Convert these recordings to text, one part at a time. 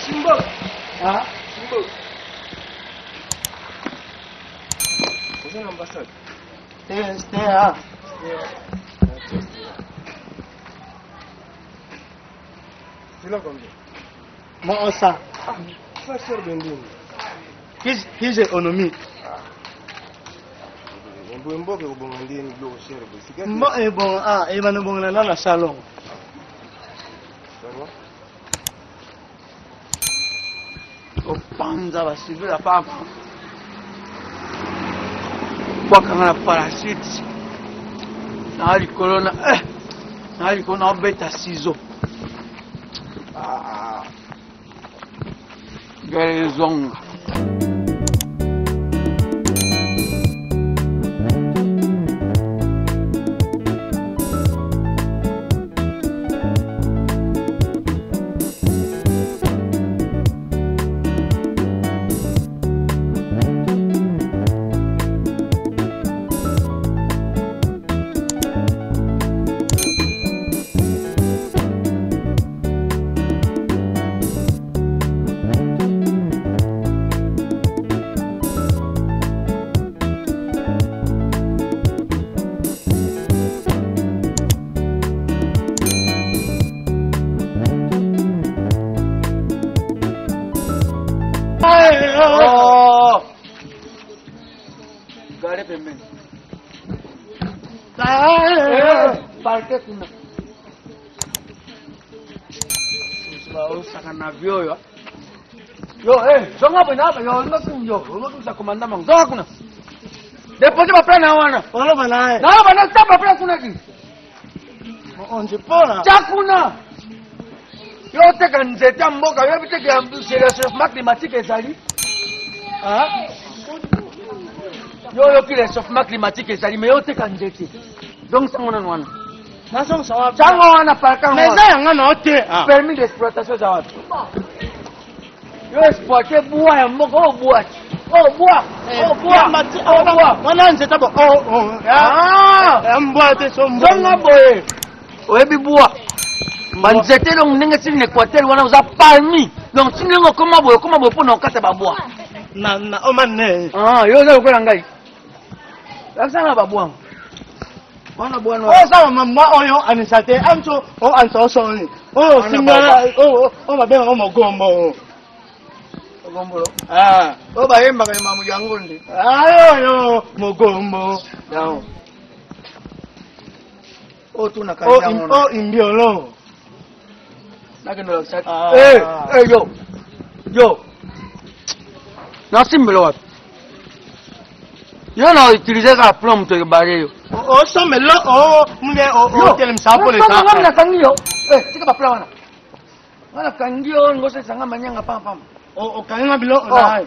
Simbo. Ah? Simbo. What's your number, sir? Stay. Sila kombi. Moosa. Fashion bending. He's an onomi. Mbo ke ubongandi lo share bo. Siga. Mbo ebon ebanu bongana na salon. Sawa. Opanza basivila papa. Kwa kana parasite. Nali corona nali kona beta sizo. Garizonga. Gare payment. Parte kuna. Sibao sakana vyo. Yo, zonga bana ba yo ngakunza komanda mang. Zonga kuna. Depois ba plana wana. Olo bana. Na bana tapa plana kuna ki. Onje pona. Chakuna. Yo te kanzete mboka yo biteke ambusela chef climatique ezali. Ah? Yo kile chef climatique ezali mais yo te kanzete. Donc ça on en wana. Naso sawa. Chango wana parka wana. Mais ça yanga no te. Permis d'exploitation za watu. Yo exploiter bois ya mboka o bois. Bois. Wana nzeta bo. Mbwa te so mbwa. Zonga boye. Oyebi bois. Banzete donc ndenge sili n'Équateur wana uza palmi. Donc sinengo koma boye pona okata ba bois. Na omane. Yo za kola ngai. Lakisanga ba bois. Wana bwana. Sawa mama oyo anisate anto o anto so ni. Simba mabenga mogombo. Mogombo. Ba yemba ka mamu yango ndi. Ayo mogombo. Yao. Tuna kanja ngono. Imbiolo. Nakendo lakisate. Yo. Na simbelo wapi? Yo na utiliser ka plomb to bare yo. Somelo mune tele msapo le sa. Ngana kangio. Tika ba plana. Ngana kangio ngose sanga manyanga pam. Kanga bilo na.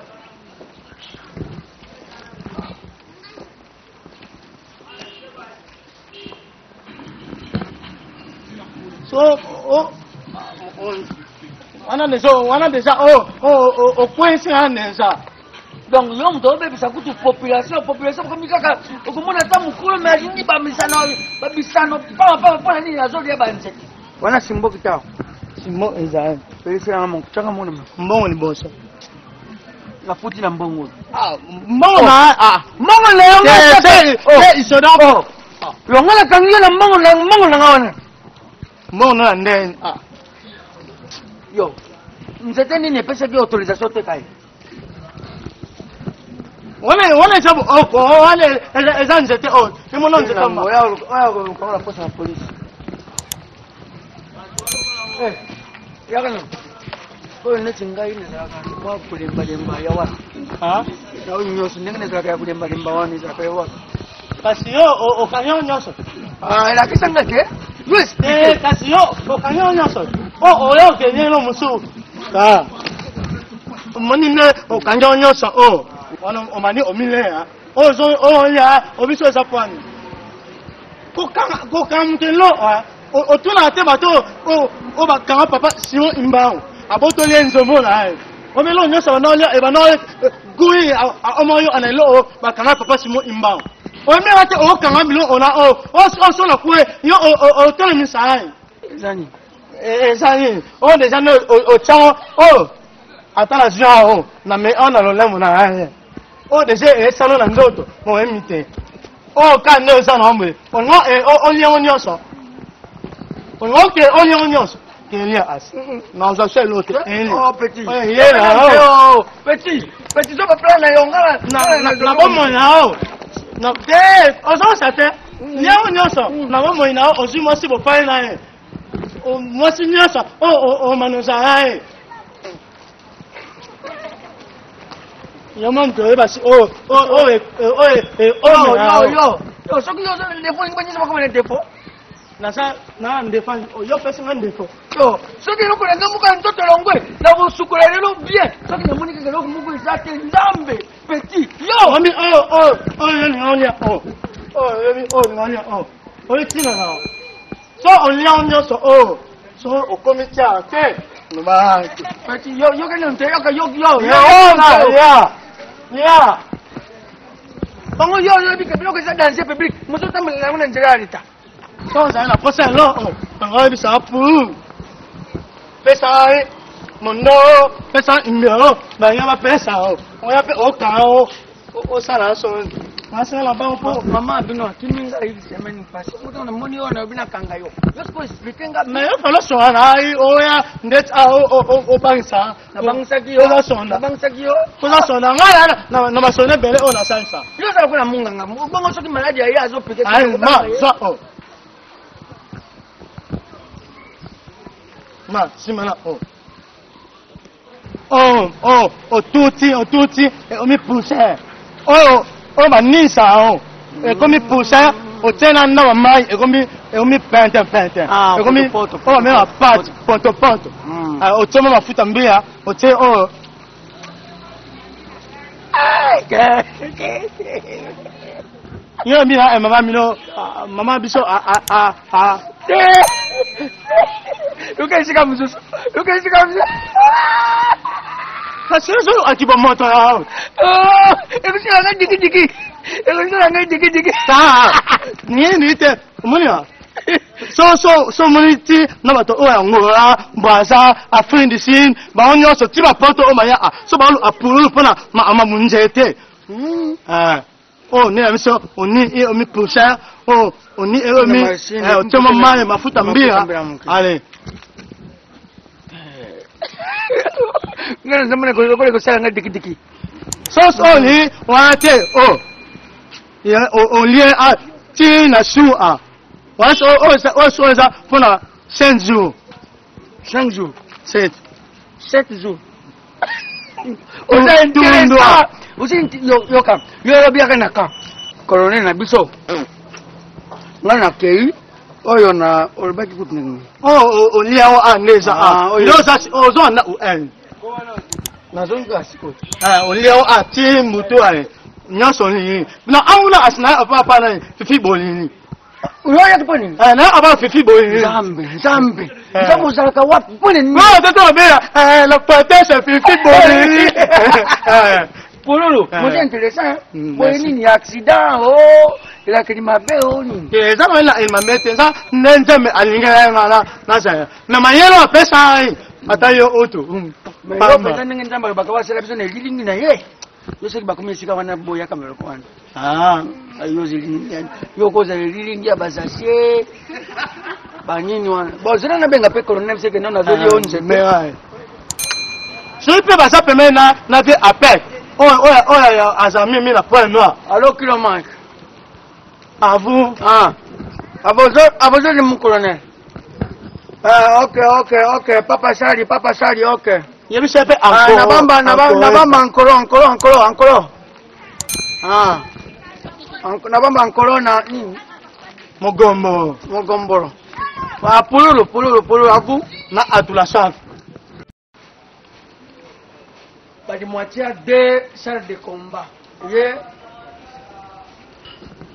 So wana déjà kwensi aneza. Donc yo mto bebisa kutu population comme kaka okomona ta mukulu mais alingi babisano pa nini azoli ba nzete. Wana simbo kitao. Simbo eza. Pelisi na mongo changa mona. Mbongo ni boso. Na futi na mbongo. Mbongo na mbongo leo isoda. Longala kangio na mbongo na ngawana. Mbongo na ndeni. Yo. Nzete nini pesa ki autorisation te kai. Wale sabu wale eza nzete imono nzete mba. Oya ko posa na police. Yakana. Ko ne tingai ne zaka kwa kulemba ya watu. Na unyoso ndenge zaka ya kulemba wani zaka ya watu. Kasi yo okanyo nyoso. La kisanga ke? Yes. Kasi yo okanyo nyoso. Oyo kenye no musu. Monine okanyo nyoso wana omani omile ya. Ya obiso eza kwani. Ko kamtelo otuna te bato ba kanga papa Simon Imbao. Aboto lenzomo la. Omelo nyoso na olia e ba no gui omoyo anelo ba kanga papa Simon Imbao. Ome wate kanga milo ona so na kwe yo tele misai. Zani. ezali o déjà no o tchao o atala jao na me ona lo lemo na aye o déjà e salo na ndoto mo emite o ka no sa no mwe o no o nyoso o no ke o nyoso ke lia as na za se lo te oh petit petit so pa plan na yonga na bomo na o na de o so sa te nyoso na bomo na o si mo si bo fa na e o mo si nyoso o manusa ai Yaman to basi yo so que yo le fue en como el defo na sa na ndefan yo pesa nga defo yo so que no ko nga muka ntoto longwe na bo sukula lelo bien so que moni ke lo muko izate ndambe petit yo ami yo ni onya ngonya o tina na so onyo so o komicha ke no ba petit yo que no te yo ya bango yo bi ke bloque ça dans public mo so tambe na mona njeralita so za na posa lo bango bi sa pu pesa mondo pesa imio ba ya ba pesa o ya pe o ka o sala so ma se la ba po mama bino kiminga hivi semeni pasi mtu na moni ona bina kanga yo ko expliquer nga me yo falo so na ai o ya ndet o bangsa na bangsa kiyo na so na bangsa kiyo ko na so na ngala na masone bele o na sansa yo sala kuna munga nga bongo so ki maladi ya zo peke ai ma so ma simana tutti o mi pousse o ma nisa e come pousse o tena na mai e come pente e come o me la pat ponto o toma ma futa mbia o te o yo mi ha mama biso Ukashika mzuzu. Kasizo akiba moto yao. Ekusanga digi. Sa. Ni te munya. So muniti na bato o ya ngora baza afindi sin ba onyo so tiba poto o maya so ba lu apuru pona ma ama munjete. Ne amiso oni o mi pusha oni o mi o toma male mafuta mbira ale ngana zamana ko sala nga diki so ni wate ya o lie a ti na shu a wa so za pona 5 jours 7 jours oza intéressant usi yo kam yo bia kana ka colonel na biso ngana kei oyo na olbaki kutni oliao aneza yo za ozo na na zonga siko oliao ati mutu ale nyaso ni na awuna asna papa na fifi bolini uyoya tuponi na aba fifi bolini zambe Zamu zalaka wapi pone ni toto bea la potesse fifi bolini Pololo, c'est intéressant. Il y a accident, il a qu'il m'a fait. Il m'a mis ça, n'aime à l'ingénieur, na manière à faire ça, atayo auto. Mais je ne sais pas si la personne est ligne. Je sais que comme si on a boya comme le coin. Yo cause ligne ya basacier. Banini bon, je n'ai pas fait colonel, c'est que non a vu mais je peux pas ça permettre na de appel. Azami mi la pointe noire. Alors qu'il en manque. À vous. À vos de mon colonel. Ok. Papa Sari, ok. Il me fait encore. Nabamba encore. Nabamba encore na Mogombo. Pululu, à vous. Na atula chave. Par moitié 2 salles de combat.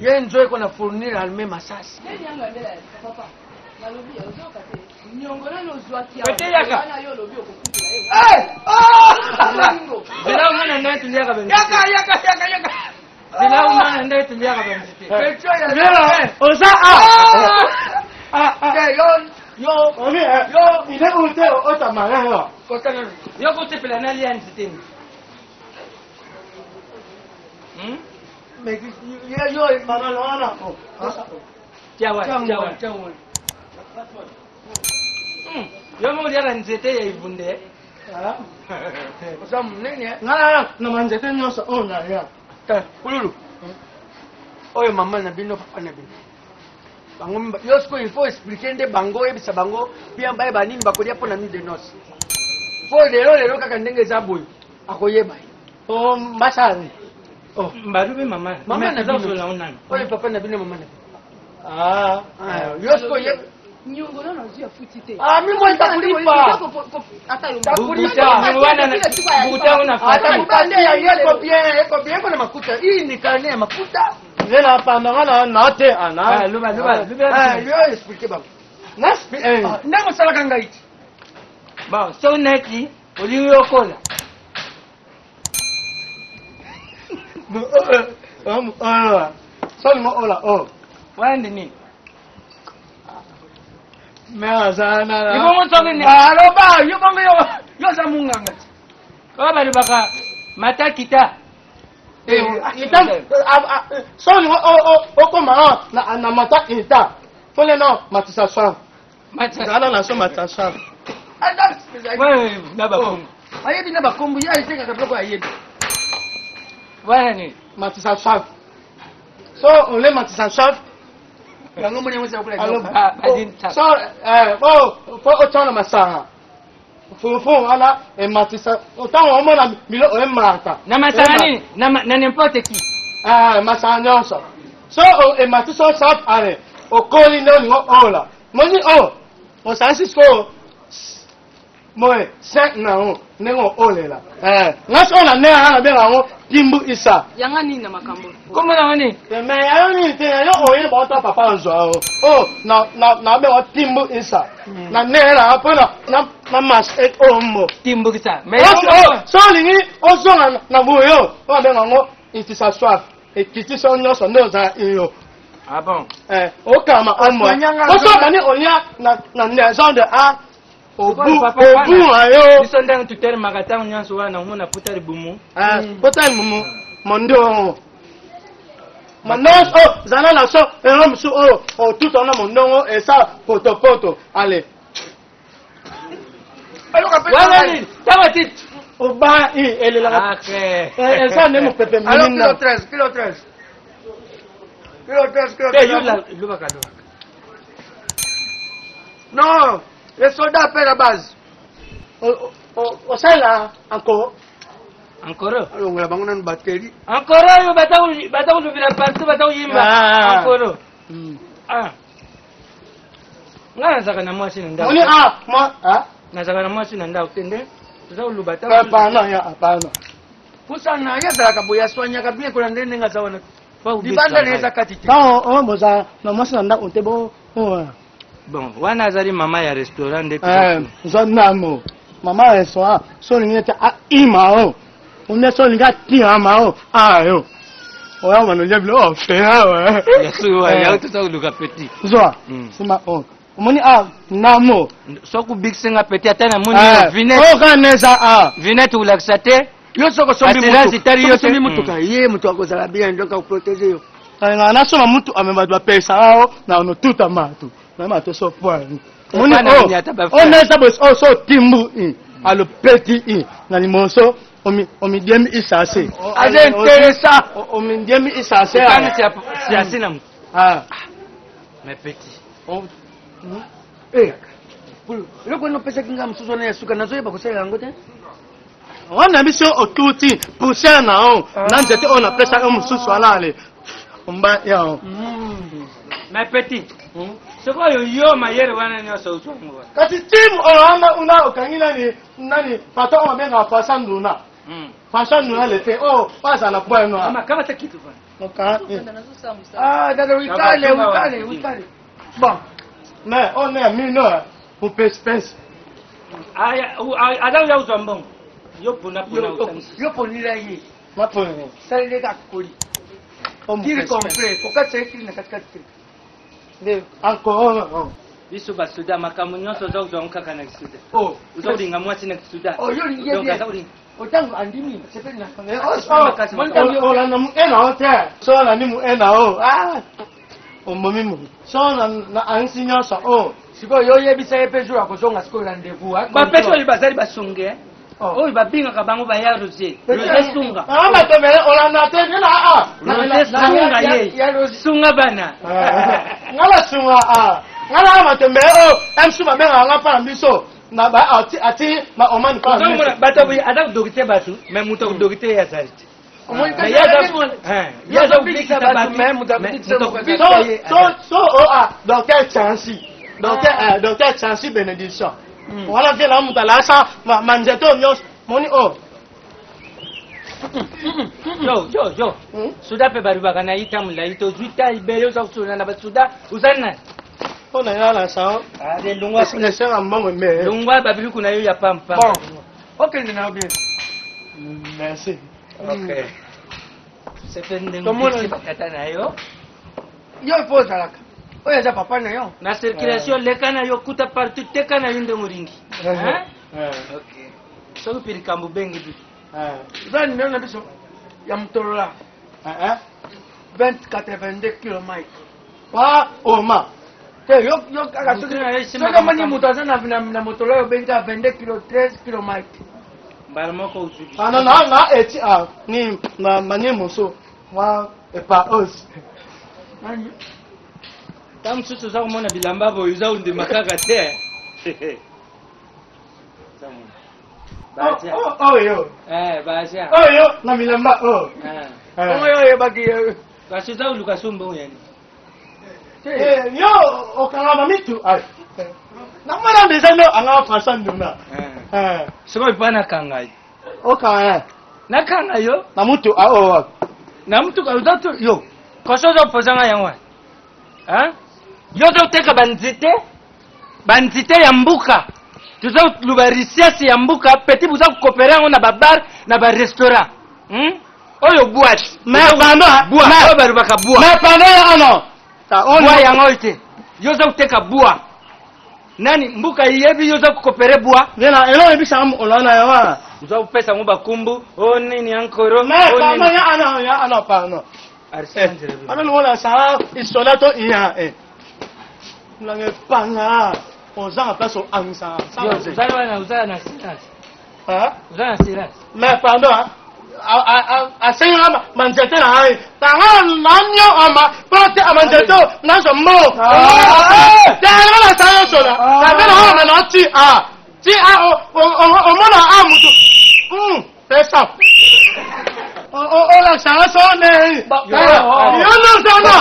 Il y a une joie qu'on a fourni à l'armée Massas. Yo, Omi yo. il est où t'es au tamarin là? Kotana. Yo kote pela na lian sitini. Mais yo Non. Tiawa. Tiawa. Yo mo dia nzete ya ibunde. Osa munene. Na manjete nyonso na ya. Kululu. Oyo mama na bino papa na bino. Bango yosko il faut expliquer nde bango ebisa bango pia mbaye banini bakolia pona nuit de noces. Faut lelo kaka ndenge za boyo. Akoyeba. Oh mbasani. Oh, mbarubi mama. Mama na bino bino. la unana. Oyo papa na bino mama na bino. Yosko ye. Nyongo na nzia futi te. Mi mwa takulipa. Ata yo. Bukuta wana na bukuta una Hata fati. mpande ya eko bien kuna makuta. Hii ni karne ya makuta. Nena pandanga na te ana. Luba. Yo expliquer bango. Naspi Ndango sala kanga iti. Ba, so neki oliyo kola. Soli mo ola Wande ni. Mera sana. Ibo mo tongi ni. Aloba, yo bango yo za munganga. Baba libaka mata kita. Soli mo koma na mata ita. Fole no matisa swa. Mata. Zana na so matisa swa. Ada. Wewe baba kungu. Ayebi na bakombu ya iseka kaboko ayebi. Wani. Matisa swa. So ole matisa swa. Bango mwenye mwesa kula. So o tana masanga. Fufu ala matisa. Otango omo na milo o mata. Na masani na n'importe qui. Masanga nyonso. So o matisa swa ale. Okoli no ni ola. Moni o sansis ko moe set na o nengo olela. Ngaso na ne ana be ngawo timbu isa. Yanga nini na makambo? Komo na wani? Me ya ni te yo o ye bo ta papa nzo o. Na be o timbu isa. Na ne la apo na mas et omo. Timbukisa. So lingi o so na boyo. O be ngawo itisa swaf. Et kiti so nyoso no za iyo. Ah bon. O kama omo. O so mani onya na ne zone de a. Obu ayo. Biso ndanga tutere magata nyanso wana umuna puta libumu. Puta libumu. Mondo. Manos zana la so erom su tout on a mondongo et ça poto. Allez. Wala ni. Tabatit. Oba elle la. Okay. Ça ne me pepe Alors minina. kilo 13. Luba. Non, les soldats paient la base. O ça là encore. Encore. Alors on a bango na batterie. Encore yo batau lubira pantu batau yimba. Encore. Ngana zaka na mwasi nda. Oni moi Na zaka na mwasi nda utende. Tuzao lubata. Hapana ya hapana. Kusana ya zaka boya swanya kabie kuna ndende nga zawana. Dibanda neza katiti. Quand boza na mwasi nda untebo. Bon, wana azali mama ya restaurant de Zonamo. Mama restaurant so ngeta imao. On so linga tiamao. Ayo. Oya mano jeblo fera wa. Yesu wa ya tuta luka petit. Zoa. Sima Moni namo. Soku big singa petit atana moni vinette. Kaneza Vinette ulaxate. Yo soko sombi mutu. Asirasi tari yo sombi mutu ka. Ye mutu akozala bien ndoka uprotéger yo. Na so mutu amebadwa pesa na ono tuta matu. Na mato so poani. Moni neza bos so timbu alo petit na limoso omi diem isase. Aze interesa. Omi diem isase. Kana si asina mu. Mais petit. Loko no pesa kinga msuzo na yasuka nazo yeba kusela yango te. Wana biso otuti poussière na na nzete ona pesa mususu alale. Umba ya. Mais petit. Soko yo mayere wana nyoso usongo. Kati timu ona una okangina ni nani pata o benga fasan duna. Fasan duna le te pasa na point Ama kama ta kitu bana. Okay. Dada wikale. Bon. Mais on est mineur pour pespes. Aya ada ya uzambon. Yo puna Yo ponila yi. Mapo. Sale ka koli. Kiri complet. Kokatse kiri na katikati. Encore. biso basuda makambo nyonso oza kozwa kaka na kisuda Oh, oza kolinga mwasi na kisuda oh, yo lingi donc bien. aza kolinga Otango andimi, sepe na. olanda mu ena o te so olandi mu ena o omomi mu so na ansi nyonso o Siko yo yebisa epe jour akozonga siko rendez-vous. bapesi oyo bazali basonge oyo babingaka bango baya rose sunga bato bele olanda te rose sunga ye sunga bana nga basunga nga bato mbele o emsu babengaka nga mpona biso na ati omani mpona bato aza kodokite bato me moto akodokite ye azali te docteur Chancy Benediction wala te la muta la sa manjeto nyos moni o yo suda pe barubaka na ita mulai to juita ibele uza kusuna na basuda uzana ona yala sa de lungwa ne sera mbongo me lungwa babili kuna yo ya pampa Okay, na bien. merci okay sepende ngisi batata na yo Yo faut salaka. Oya za papa na yo. na circulation leka na yo kuta partout teka na yinde muringi okay so pirikambu bengi bi Zani na biso ya mtorola 20-82 km. wa oma Te yo kaka soki mani muto aza na motorola yo benga 22 km 13 km. mbala moko uzubi na eti ni mani muso wa epa os Nani? tam susu za kumona bilamba bo yuza unde makaka te oyo baasha oyo na milamba o Oyo bagi basuza uluka sumbo yani yo okanga mamitu ay na mwana mbezano anga fasa nduna siko ipana kanga okanga na kanga yo na mutu o na mtu ka udato yo kosozo pozanga yangwa yo zo teka banzite ya mbuka tuza luba risiasi ya mbuka petit buza coopérer ngo na babar na ba restaurant oyo boîte mais pendant boîte barubaka boîte mais pendant ano ta on boîte yango ite yo zo teka boîte nani mbuka yebi yo zo coopérer boîte nena elo ebisa mo olana yawa uza upesa ngo bakumbu o nini ankoro mais pendant ya ano pardon arsene amelo wala sa isolato iya nange panga ozanga place angsa uzala na silence uzala na silence mais pardon asenga manzete na hai tanga nanyo ama prote amanzeto nazo mo tanga na sayo sola tanga na ti omona amutu pesa la sayo sone yo no sona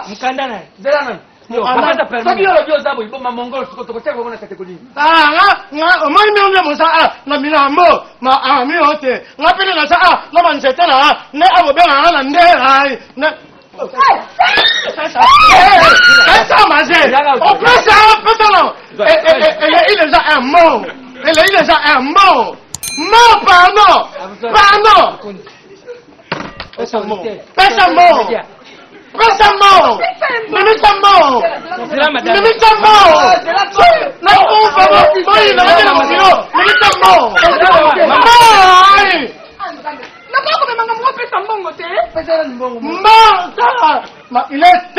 mkanda na Zela na. yo pasa permis Soki yo bio zabo iboma mongol siko to koteka bona kategori. nga omani mi onge musa na milambo ma mi hote nga pele na sa na manzete na ne abo benga na nde hai ne ça manger on peut ça non il est un mot il est un mot pardon pesa mot il est